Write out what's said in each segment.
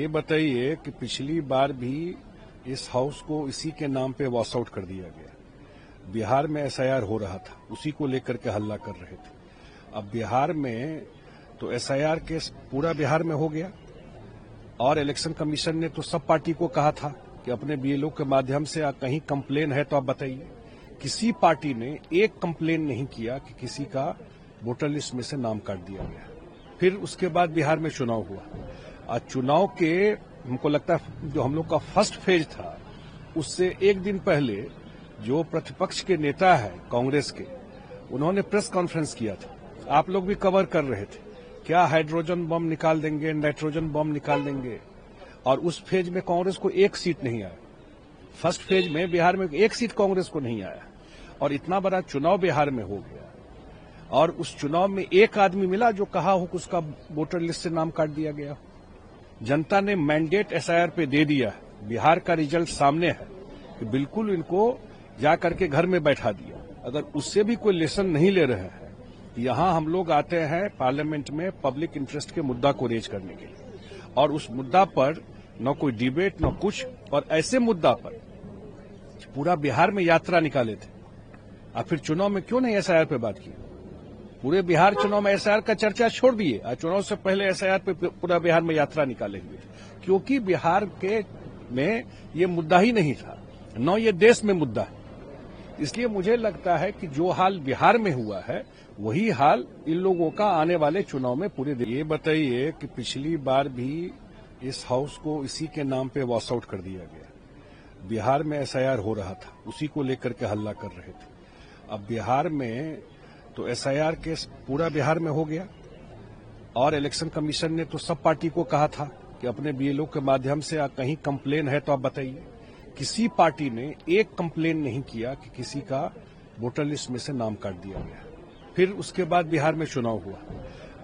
ये बताइए कि पिछली बार भी इस हाउस को इसी के नाम पे वॉश आउट कर दिया गया। बिहार में एसआईआर हो रहा था, उसी को लेकर के हल्ला कर रहे थे। अब बिहार में तो एसआईआर केस पूरा बिहार में हो गया और इलेक्शन कमीशन ने तो सब पार्टी को कहा था कि अपने बीएलओ के माध्यम से कहीं कंप्लेन है तो आप बताइए। किसी पार्टी ने एक कंप्लेन नहीं किया कि किसी का वोटर लिस्ट में से नाम काट दिया गया। फिर उसके बाद बिहार में चुनाव हुआ। आज चुनाव के हमको लगता है जो हम लोग का फर्स्ट फेज था, उससे एक दिन पहले जो प्रतिपक्ष के नेता है कांग्रेस के, उन्होंने प्रेस कॉन्फ्रेंस किया था। आप लोग भी कवर कर रहे थे, क्या हाइड्रोजन बम निकाल देंगे, नाइट्रोजन बम निकाल देंगे। और उस फेज में कांग्रेस को एक सीट नहीं आया। फर्स्ट फेज में बिहार में एक सीट कांग्रेस को नहीं आया और इतना बड़ा चुनाव बिहार में हो गया। और उस चुनाव में एक आदमी मिला जो कहा हो कि उसका वोटर लिस्ट से नाम काट दिया गया। जनता ने मैंडेट एसआईआर पे दे दिया। बिहार का रिजल्ट सामने है कि बिल्कुल इनको जाकर के घर में बैठा दिया। अगर उससे भी कोई लेसन नहीं ले रहे हैं, यहां हम लोग आते हैं पार्लियामेंट में पब्लिक इंटरेस्ट के मुद्दा को रेज करने के लिए, और उस मुद्दा पर न कोई डिबेट न कुछ। और ऐसे मुद्दा पर पूरा बिहार में यात्रा निकाले थे। और फिर चुनाव में क्यों नहीं एसआईआर पे बात की? पूरे बिहार चुनाव में एसआईआर का चर्चा छोड़ दिए। चुनाव से पहले एसआईआर पे पूरा बिहार में यात्रा निकाले हुए, क्योंकि बिहार के में ये मुद्दा ही नहीं था, न ये देश में मुद्दा है। इसलिए मुझे लगता है कि जो हाल बिहार में हुआ है, वही हाल इन लोगों का आने वाले चुनाव में पूरे देश। ये बताइए कि पिछली बार भी इस हाउस को इसी के नाम पे वॉश आउट कर दिया गया। बिहार में एसआईआर हो रहा था, उसी को लेकर के हल्ला कर रहे थे। अब बिहार में तो एसआईआर केस पूरा बिहार में हो गया और इलेक्शन कमीशन ने तो सब पार्टी को कहा था कि अपने बीएलओ के माध्यम से कहीं कंप्लेन है तो आप बताइए। किसी पार्टी ने एक कंप्लेन नहीं किया कि किसी का वोटर लिस्ट में से नाम काट दिया गया। फिर उसके बाद बिहार में चुनाव हुआ।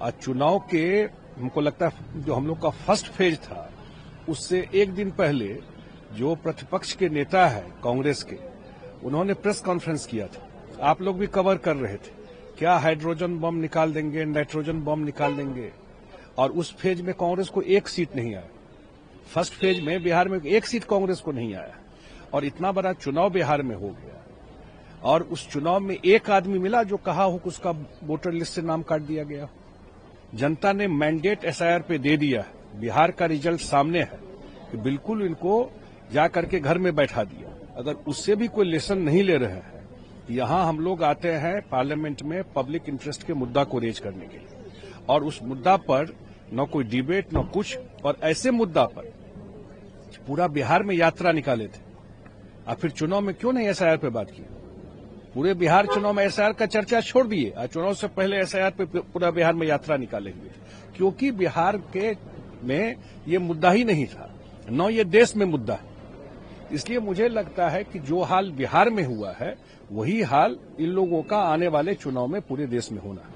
आज चुनाव के हमको लगता है जो हम लोग का फर्स्ट फेज था, उससे एक दिन पहले जो प्रतिपक्ष के नेता है कांग्रेस के, उन्होंने प्रेस कॉन्फ्रेंस किया था। आप लोग भी कवर कर रहे थे, क्या हाइड्रोजन बम निकाल देंगे, नाइट्रोजन बम निकाल देंगे। और उस फेज में कांग्रेस को एक सीट नहीं आया। फर्स्ट फेज में बिहार में एक सीट कांग्रेस को नहीं आया और इतना बड़ा चुनाव बिहार में हो गया। और उस चुनाव में एक आदमी मिला जो कहा हो कि उसका वोटर लिस्ट से नाम काट दिया गया। जनता ने मैंडेट एसआईआर पे दे दिया। बिहार का रिजल्ट सामने है कि बिल्कुल इनको जाकर के घर में बैठा दिया। अगर उससे भी कोई लेसन नहीं ले रहे हैं, यहां हम लोग आते हैं पार्लियामेंट में पब्लिक इंटरेस्ट के मुद्दा को रेज करने के लिए, और उस मुद्दा पर न कोई डिबेट न कुछ। और ऐसे मुद्दा पर पूरा बिहार में यात्रा निकाले थे। और फिर चुनाव में क्यों नहीं एसआईआर पे बात की? पूरे बिहार चुनाव में एसआईआर का चर्चा छोड़ दिए। चुनाव से पहले एसआईआर पे पूरा बिहार में यात्रा निकाले हुए, क्योंकि बिहार के में ये मुद्दा ही नहीं था, न ये देश में मुद्दा है। इसलिए मुझे लगता है कि जो हाल बिहार में हुआ है, वही हाल इन लोगों का आने वाले चुनाव में पूरे देश में होना है।